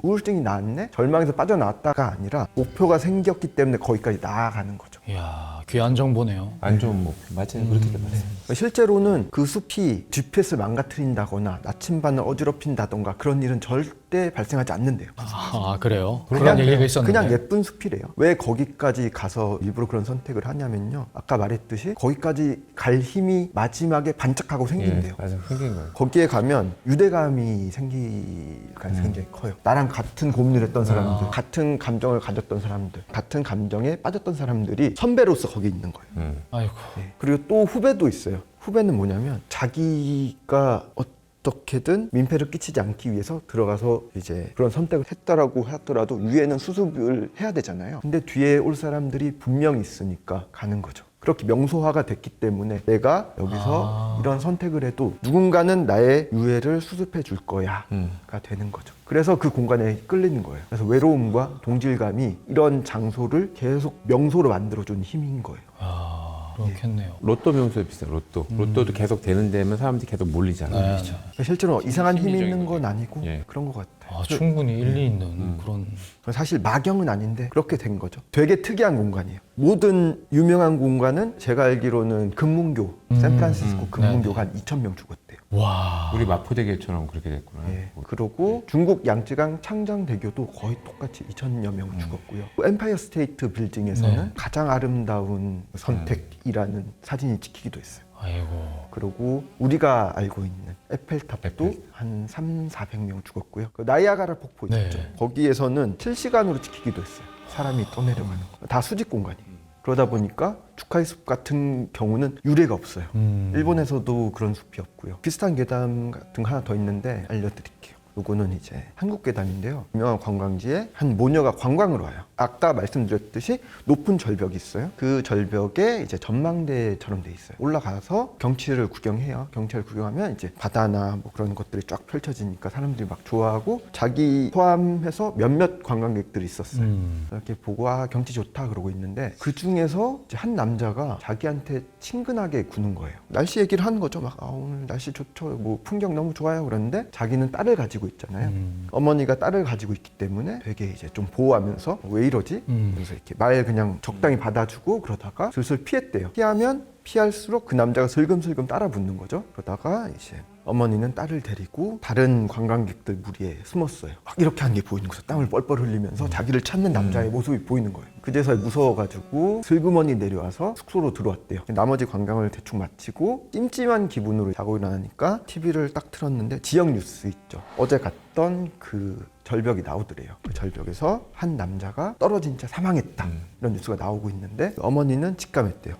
우울증이 나았네? 절망에서 빠져나왔다가 아니라 목표가 생겼기 때문에 거기까지 나아가는 거죠. 이야, 귀한 정보네요. 안 좋은 목표. 맞아요. 그렇게 돼요. 실제로는 그 숲이 GPS를 망가뜨린다거나 나침반을 어지럽힌다던가 그런 일은 절대 발생하지 않는데요. 아, 그래요? 그런 얘기가 있었는데. 그냥 예쁜 숲이래요. 왜 거기까지 가서 일부러 그런 선택을 하냐면요. 아까 말했듯이 거기까지 갈 힘이 마지막에 반짝하고 생긴대요. 맞아. 생긴 거예요. 거기에 가면 유대감이 생길 가능성이 굉장히 커요. 나랑 같은 고민을 했던 사람들, 같은 감정을 가졌던 사람들, 같은 감정에 빠졌던 사람들이 선배로서 거기 있는 거예요. 아이고. 네. 그리고 또 후배도 있어요. 후배는 뭐냐면 자기가 어떻게든 민폐를 끼치지 않기 위해서 들어가서 이제 그런 선택을 했다라고 하더라도 위에는 수습을 해야 되잖아요. 근데 뒤에 올 사람들이 분명히 있으니까 가는 거죠. 그렇게 명소화가 됐기 때문에 내가 여기서 이런 선택을 해도 누군가는 나의 유해를 수습해 줄 거야가 되는 거죠. 그래서 그 공간에 끌리는 거예요. 그래서 외로움과 동질감이 이런 장소를 계속 명소로 만들어준 힘인 거예요. 아, 그렇겠네요. 로또 명소에 비슷해요. 로또도 계속 되는 데면 사람들이 계속 몰리잖아요. 그러니까 실제로 이상한 힘이 있는 건 아니고 예. 그런 것 같아요. 아, 충분히 일리 있는 그런. 사실 막연은 아닌데 그렇게 된 거죠. 되게 특이한 공간이에요. 모든 유명한 공간은 제가 알기로는 금문교, 샌프란시스코 금문교가 한 2,000명 죽었대요. 와. 우리 마포대교처럼 그렇게 됐구나. 예. 그리고 중국 양쯔강 창장대교도 거의 똑같이 2,000여 명 죽었고요. 엠파이어 스테이트 빌딩에서는 네. 가장 아름다운 선택이라는 사진이 찍히기도 했어요. 아이고. 그리고 우리가 알고 있는 에펠탑도 한 3,400명 죽었고요. 그 나이아가라 폭포 있죠. 네. 거기에서는 7시간으로 찍히기도 했어요. 사람이 떠내려가는 거. 다 수직 공간이에요. 그러다 보니까 주카이 숲 같은 경우는 유래가 없어요. 일본에서도 그런 숲이 없고요. 비슷한 계단 같은 거 하나 더 있는데 알려드릴게요. 요거는 이제 한국 계단인데요. 유명한 관광지에 한 모녀가 관광을 와요. 아까 말씀드렸듯이 높은 절벽이 있어요. 그 절벽에 이제 전망대처럼 돼 있어요. 올라가서 경치를 구경해요. 경치를 구경하면 이제 바다나 뭐 그런 것들이 쫙 펼쳐지니까 사람들이 막 좋아하고 자기 포함해서 몇몇 관광객들이 있었어요. 이렇게 보고 아 경치 좋다 그러고 있는데 그 중에서 이제 한 남자가 자기한테 친근하게 구는 거예요. 날씨 얘기를 하는 거죠. 막 아, 오늘 날씨 좋죠. 뭐 풍경 너무 좋아요. 그러는데 자기는 딸을 가지고 있잖아요. 어머니가 딸을 가지고 있기 때문에 되게 이제 좀 보호하면서 왜 이러지? 그래서 이렇게 말 그냥 적당히 받아주고 그러다가 슬슬 피했대요. 피하면 피할수록 그 남자가 슬금슬금 따라 붙는 거죠. 그러다가 이제 어머니는 딸을 데리고 다른 관광객들 무리에 숨었어요. 막 이렇게 하는 게 보이는 거죠. 땀을 뻘뻘 흘리면서 자기를 찾는 남자의 모습이 보이는 거예요. 그제서야 무서워가지고 슬그머니 내려와서 숙소로 들어왔대요. 나머지 관광을 대충 마치고 찜찜한 기분으로 자고 일어나니까 TV를 딱 틀었는데 지역 뉴스 있죠. 어제 갔던 그 절벽이 나오더래요. 그 절벽에서 한 남자가 떨어진 채 사망했다. 이런 뉴스가 나오고 있는데 어머니는 직감했대요.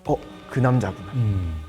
그 남자구나.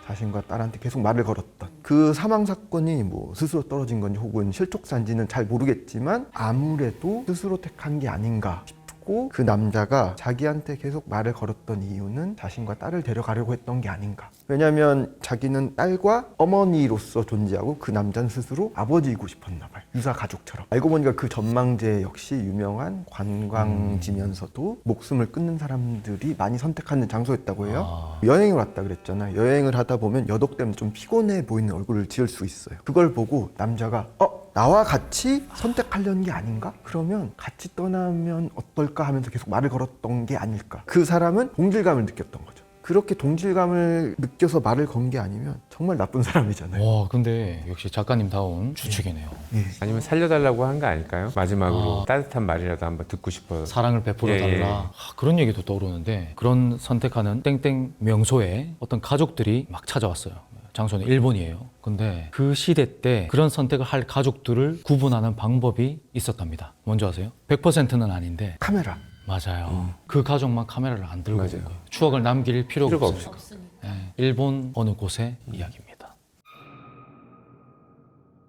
자신과 딸한테 계속 말을 걸었던 그 사망 사건이 뭐 스스로 떨어진 건지 혹은 실족사인지는 잘 모르겠지만 아무래도 스스로 택한 게 아닌가 싶고 그리고 그 남자가 자기한테 계속 말을 걸었던 이유는 자신과 딸을 데려가려고 했던 게 아닌가. 왜냐하면 자기는 딸과 어머니로서 존재하고 그 남자는 스스로 아버지이고 싶었나 봐요. 유사 가족처럼. 알고 보니까 그 전망제 역시 유명한 관광지면서도 목숨을 끊는 사람들이 많이 선택하는 장소였다고 해요. 여행을 왔다 그랬잖아요. 여행을 하다 보면 여독 때문에 좀 피곤해 보이는 얼굴을 지을 수 있어요. 그걸 보고 남자가 나와 같이 선택하려는 게 아닌가? 그러면 같이 떠나면 어떨까 하면서 계속 말을 걸었던 게 아닐까. 그 사람은 동질감을 느꼈던 거죠. 그렇게 동질감을 느껴서 말을 건 게 아니면 정말 나쁜 사람이잖아요. 와, 근데 역시 작가님다운 추측이네요. 예. 아니면 살려달라고 한 거 아닐까요? 마지막으로 따뜻한 말이라도 한번 듣고 싶어서. 사랑을 베풀어 예, 예. 달라. 그런 얘기도 떠오르는데 그런 선택하는 땡땡 명소에 어떤 가족들이 막 찾아왔어요. 장소는 일본이에요. 근데 그 시대 때 그런 선택을 할 가족들을 구분하는 방법이 있었답니다. 뭔지 아세요? 100%는 아닌데 카메라. 맞아요. 그 가족만 카메라를 안 들고 온 맞아요. 거예요. 추억을 남길 필요가 필요가 없어요. 예, 일본 어느 곳의 이야기입니다.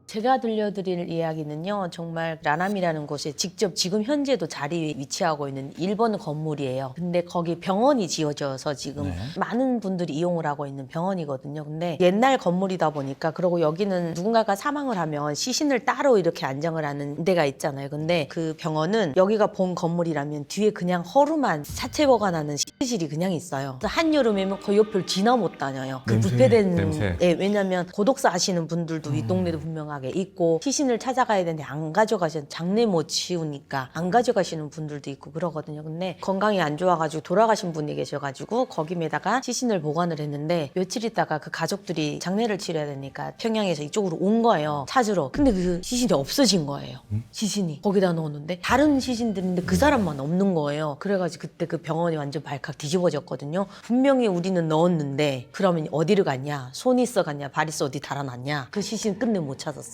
제가 들려드릴 이야기는요, 정말 라남이라는 곳에 직접 지금 현재도 자리 위치하고 있는 일본 건물이에요. 근데 거기 병원이 지어져서 지금 네. 많은 분들이 이용을 하고 있는 병원이거든요. 근데 옛날 건물이다 보니까, 그리고 여기는 누군가가 사망을 하면 시신을 따로 이렇게 안정을 하는 데가 있잖아요. 근데 그 병원은 여기가 본 건물이라면 뒤에 그냥 허름한 사체 보관하는 실실이 그냥 있어요. 그래서 한여름이면 그 옆을 지나 못 다녀요. 그 냄새. 부패된 냄새. 예, 왜냐면 고독사 하시는 분들도 이 동네도 분명하게 있고, 시신을 찾아가야 되는데 안 가져가시는, 장례 못 치우니까 안 가져가시는 분들도 있고 그러거든요. 근데 건강이 안 좋아가지고 돌아가신 분이 계셔가지고 거기에다가 시신을 보관을 했는데, 며칠 있다가 그 가족들이 장례를 치러야 되니까 평양에서 이쪽으로 온 거예요, 찾으러. 근데 그 시신이 없어진 거예요. 시신이 거기다 넣었는데 다른 시신들인데 그 사람만 없는 거예요. 그래가지고 그때 그 병원이 완전 발칵 뒤집어졌거든요. 분명히 우리는 넣었는데 그러면 어디를 갔냐, 손이 있어 갔냐, 발 있어 어디 달아났냐. 그 시신 끝내 못 찾았어요.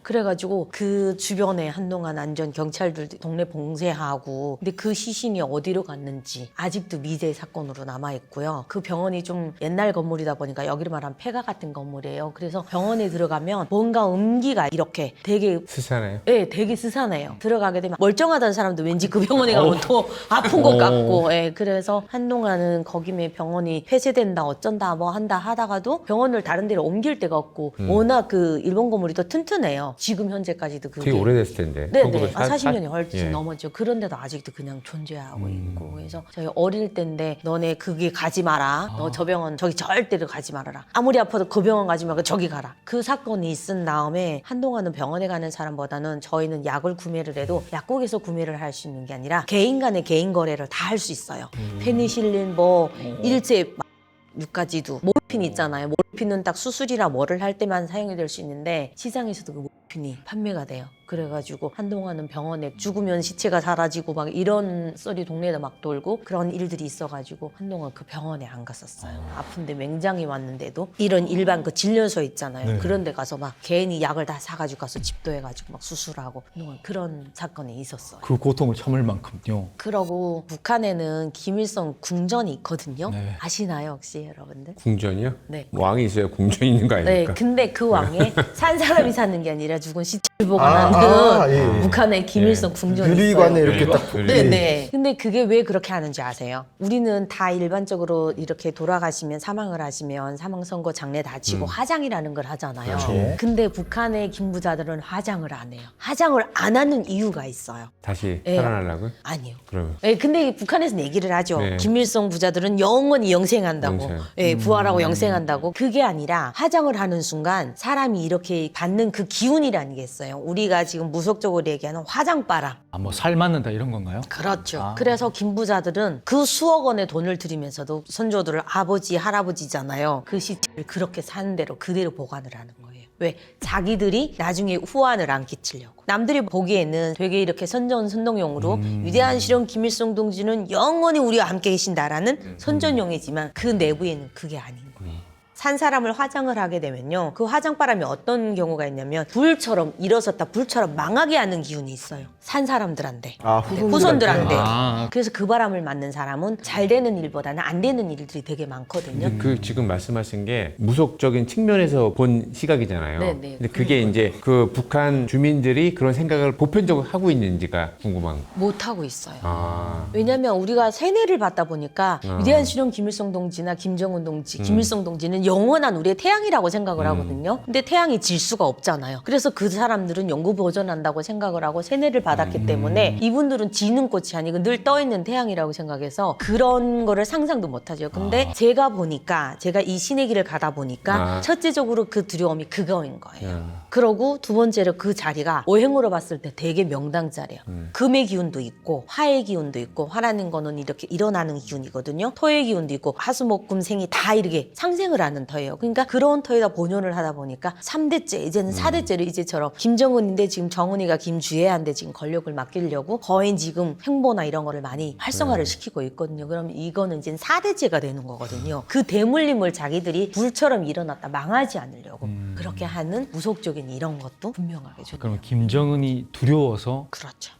그래가지고 그 주변에 한동안 안전 경찰들 동네 봉쇄하고, 근데 그 시신이 어디로 갔는지 아직도 미제 사건으로 남아있고요. 그 병원이 좀 옛날 건물이다 보니까 여기를 말하면 폐가 같은 건물이에요. 그래서 병원에 들어가면 뭔가 음기가 이렇게 되게 스산해요. 네, 되게 스산해요. 들어가게 되면 멀쩡하다는 사람도 왠지 그 병원에 가면 더 아픈 것 같고, 예, 그래서 한동안은 거기에 병원이 폐쇄된다 어쩐다 뭐 한다 하다가도 병원을 다른 데로 옮길 데가 없고, 워낙 그 일본 건물이 더 튼튼해요. 지금 현재까지도 그게 되게 오래됐을 텐데. 네네. 1940 40년이 훨씬 예. 넘었죠. 그런데도 아직도 그냥 존재하고 있고. 그래서 저희 어릴 때인데 너네 그게 가지 마라. 너 저 병원 저기 절대로 가지 말아라. 아무리 아파도 그 병원 가지 말고 저기 가라. 그 사건이 있은 다음에 한동안은 병원에 가는 사람보다는 저희는 약을 구매를 해도 약국에서 구매를 할 수 있는 게 아니라 개인 간의 개인 거래를 다 할 수 있어요. 페니실린 뭐 일제 육가지두 모르핀 있잖아요. 모르핀은 딱 수술이나 뭐를 할 때만 사용이 될 수 있는데 시장에서도 그 모르핀이 판매가 돼요. 그래가지고 한동안은 병원에 죽으면 시체가 사라지고 막 이런 썰이 동네에다 막 돌고 그런 일들이 있어가지고 한동안 그 병원에 안 갔었어요. 아픈데 맹장이 왔는데도 이런 일반 그 진료소 있잖아요. 네. 그런 데 가서 막 괜히 약을 다 사가지고 가서 집도해가지고 막 수술하고 한동안 그런 사건이 있었어요. 그 고통을 참을 만큼요. 그러고 북한에는 김일성 궁전이 있거든요. 네. 아시나요 혹시 여러분들? 궁전이요? 네. 왕이 있어야 궁전이 있는 거 네, 아닙니까? 근데 그 왕에 산 사람이 사는 게 아니라 죽은 시체를 보관하는 예. 북한의 김일성 궁전이 있어요. 유리관에 이렇게 네. 딱. 네, 네. 근데 그게 왜 그렇게 하는지 아세요? 우리는 다 일반적으로 이렇게 돌아가시면, 사망을 하시면 사망 선고 장례 다치고 화장이라는 걸 하잖아요. 그렇죠. 근데 북한의 김부자들은 화장을 안 해요. 화장을 안 하는 이유가 있어요. 다시 예. 살아나려고요? 아니요. 그러면 네, 근데 북한에서는 얘기를 하죠. 네. 김일성 부자들은 영원히 영생한다고. 영생. 예, 부활하고 영생한다고. 그게 아니라 화장을 하는 순간 사람이 이렇게 받는 그 기운이라는 게 있어요. 우리가 지금 무속적으로 얘기하는 화장바람. 뭐 살 맞는다 이런 건가요? 그렇죠. 아. 그래서 김부자들은 그 수억 원의 돈을 들이면서도 선조들을 아버지, 할아버지잖아요. 그 시체를 그렇게 사는 대로 그대로 보관을 하는 거예요. 왜? 자기들이 나중에 후환을 안 끼치려고. 남들이 보기에는 되게 이렇게 선전선동용으로 위대한 실현 김일성 동지는 영원히 우리와 함께 계신다라는 선전용이지만 그 내부에는 그게 아닌 거예요. 산 사람을 화장을 하게 되면요. 그 화장바람이 어떤 경우가 있냐면 불처럼 일어섰다 불처럼 망하게 하는 기운이 있어요. 산 사람들한테. 후손들한테. 그래서 그 바람을 맞는 사람은 잘 되는 일보다는 안 되는 일들이 되게 많거든요. 그 지금 말씀하신 게 무속적인 측면에서 본 시각이잖아요. 네네. 근데 그게 이제 그 북한 주민들이 그런 생각을 보편적으로 하고 있는지가 궁금한 거. 못 하고 있어요. 아. 왜냐면 우리가 세뇌를 받다 보니까 위대한 실현 김일성 동지나 김정은 동지, 김일성 동지는 영원한 우리의 태양이라고 생각을 하거든요. 근데 태양이 질 수가 없잖아요. 그래서 그 사람들은 영구 보존한다고 생각을 하고 세뇌를 받았기 때문에 이분들은 지는 꽃이 아니고 늘 떠있는 태양이라고 생각해서 그런 거를 상상도 못하죠. 근데 제가 보니까 제가 이 신의 길을 가다 보니까 첫째적으로 그 두려움이 그거인 거예요. 그러고 두 번째로 그 자리가 오행으로 봤을 때 되게 명당 자리예요. 금의 기운도 있고 화의 기운도 있고 화라는 거는 이렇게 일어나는 기운이거든요. 토의 기운도 있고 화수목금생이 다 이렇게 상생을 하는 터예요. 그러니까 그런 터에다 본연을 하다 보니까 3대째 이제는 4대째를 이제처럼 김정은인데 지금 정은이가 김주애한테 지금 권력을 맡기려고 거의 지금 행보나 이런 거를 많이 활성화를 시키고 있거든요. 그럼 이거는 이제 4대째가 되는 거거든요. 그 대물림을 자기들이 불처럼 일어났다 망하지 않으려고 그렇게 하는 무속적인 이런 것도 분명하게 좀 그럼 김정은이 두려워서 그렇죠.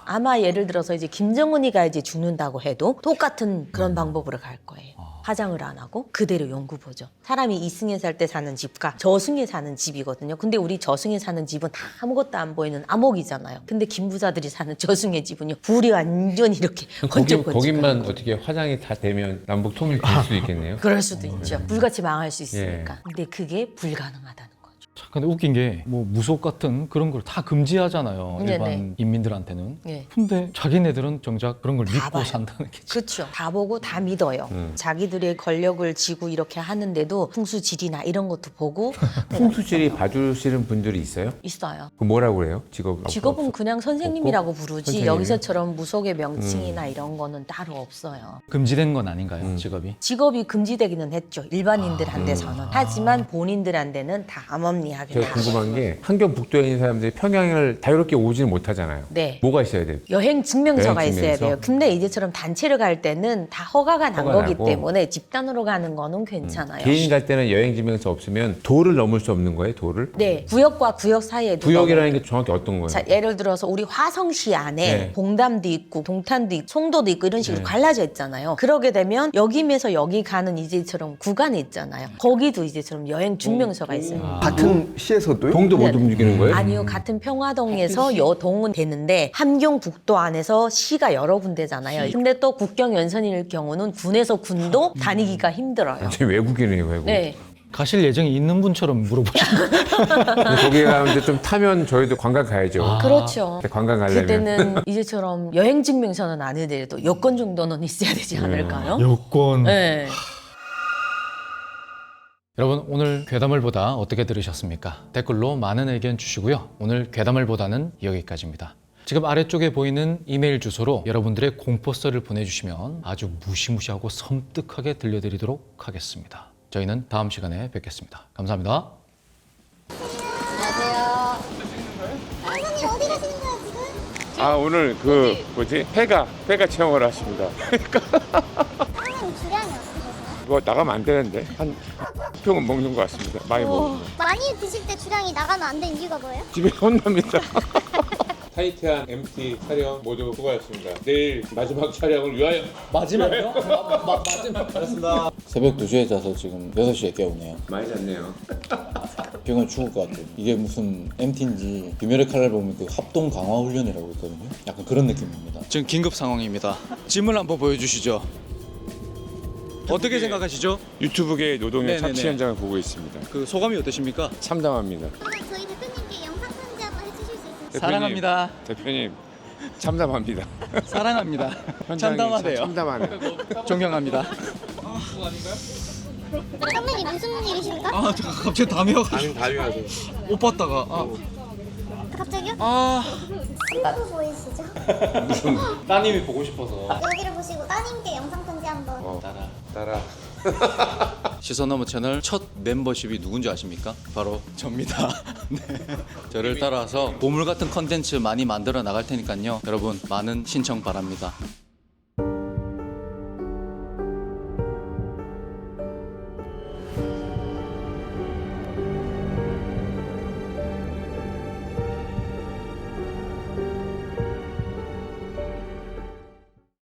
아마 예를 들어서 이제 김정은이가 이제 죽는다고 해도 똑같은 그런 방법으로 갈 거예요. 화장을 안 하고 그대로 연구보죠. 사람이 이승에 살 때 사는 집과 저승에 사는 집이거든요. 근데 우리 저승에 사는 집은 다 아무것도 안 보이는 암흑이잖아요. 근데 김부자들이 사는 저승의 집은요. 불이 완전히 이렇게 번쩍번쩍. 거기만 어떻게 화장이 다 되면 남북 통일 될 수도 있겠네요. 그럴 수도 있죠. 불같이 망할 수 있으니까. 근데 그게 불가능하다는 거죠. 참 근데 웃긴 게 뭐 무속 같은 그런 걸 다 금지하잖아요. 네네. 일반 인민들한테는. 네. 근데 자기네들은 정작 그런 걸 다 믿고 봐요. 산다는 게 참. 그렇죠. 다 보고 다 믿어요. 자기들의 권력을 쥐고 이렇게 하는데도 풍수지리나 이런 것도 보고 풍수지리 봐주시는 분들이 있어요? 있어요. 그 뭐라고 그래요? 직업은 그냥 선생님이라고 부르지 선생님이요? 여기서처럼 무속의 명칭이나 이런 거는 따로 없어요. 금지된 건 아닌가요, 직업이? 직업이 금지되기는 했죠. 일반인들한테서는. 하지만 본인들한테는 다 암암리하게 제가 다. 궁금한 게 환경 북도에 있는 사람들이 평양을 자유롭게 오지는 못하잖아요. 네. 뭐가 있어야 돼요? 여행 증명서가 여행 있어야 증명서? 돼요. 근데 이제처럼 단체를 갈 때는 다 허가가 난 허가 거기 나고. 때문에 집단으로 가는 거는 괜찮아요. 개인 갈 때는 여행 증명서 없으면 도를 넘을 수 없는 거예요, 도를? 네, 구역과 구역 사이에도 구역이라는 게 정확히 어떤 거예요? 자, 예를 들어서 우리 화성시 안에 네. 봉담도 있고 동탄도 있고 송도도 있고 이런 식으로 네. 갈라져 있잖아요. 그러게 되면 여기면서 여기 가는 이제처럼 구간이 있잖아요. 거기도 이제처럼 여행 증명서가 있어요. 같은 시에서도요? 동도 못 네. 움직이는 거예요? 아니요, 같은 평화동에서 여동은 되는데 함경북도 안에서 시가 여러 군데잖아요. 근데 또 국경 연선일 경우는 군에서 군도 다니기가 힘들어요. 제 외국이네요, 외국. 네. 가실 예정이 있는 분처럼 물어보시는 근데 거기 가는데 좀 타면 저희도 관광 가야죠. 그렇죠. 관광 가려면. 그때는 이제처럼 여행 증명서는 아니더라도 여권 정도는 있어야 되지 않을까요? 여권. 네. 여러분 오늘 괴담을 보다 어떻게 들으셨습니까? 댓글로 많은 의견 주시고요. 오늘 괴담을 보다는 여기까지입니다. 지금 아래쪽에 보이는 이메일 주소로 여러분들의 공포썰을 보내주시면 아주 무시무시하고 섬뜩하게 들려드리도록 하겠습니다. 저희는 다음 시간에 뵙겠습니다. 감사합니다. 선생님 어디 가시는 거예요 지금? 아, 오늘 그 뭐지? 회가 체험을 하십니다. 선생님 주량이 어떠세요? 이거 나가면 안 되는데 한 평은 먹는 것 같습니다. 많이 먹는 거. 많이 드실 때 주량이 나가면 안 되는 이유가 뭐예요? 집에 혼납니다. 타이트한 MT 촬영 모두 수고하셨습니다. 내일 마지막 촬영을 위하여 마지막이요? 마지막. 알았습니다. 새벽 2시에 자서 지금 6시에 깨우네요. 많이 잤네요. 병원 죽을 것 같아요. 이게 무슨 MT인지 귀멸의 칼날 보면 그 합동 강화 훈련이라고 있거든요. 약간 그런 느낌입니다. 지금 긴급 상황입니다. 짐을 한번 보여주시죠. 어떻게 생각하시죠? 유튜브계 노동의 네네네. 착취 현장을 보고 있습니다. 그 소감이 어떠십니까? 참담합니다. 오늘 저희 대표님께 영상 편지 한번 해주실 수 있으세요? 대표님, 사랑합니다. 대표님 참담합니다. 사랑합니다. 현장이 참담하대요. 참담하네요. 존경합니다. 선배님 무슨 일이십니까? 아, 저 갑자기 담이 와가지고 다리 와서. 못 봤다가 갑자기요? 친구 보이시죠? 따님이 보고 싶어서. 여기를 보시고 따님께 영상 편지 한번 따라. 시선 너머 채널 첫 멤버십이 누군지 아십니까? 바로 접니다. 네. 저를 따라서 보물 같은 컨텐츠 많이 만들어 나갈 테니까요. 여러분 많은 신청 바랍니다.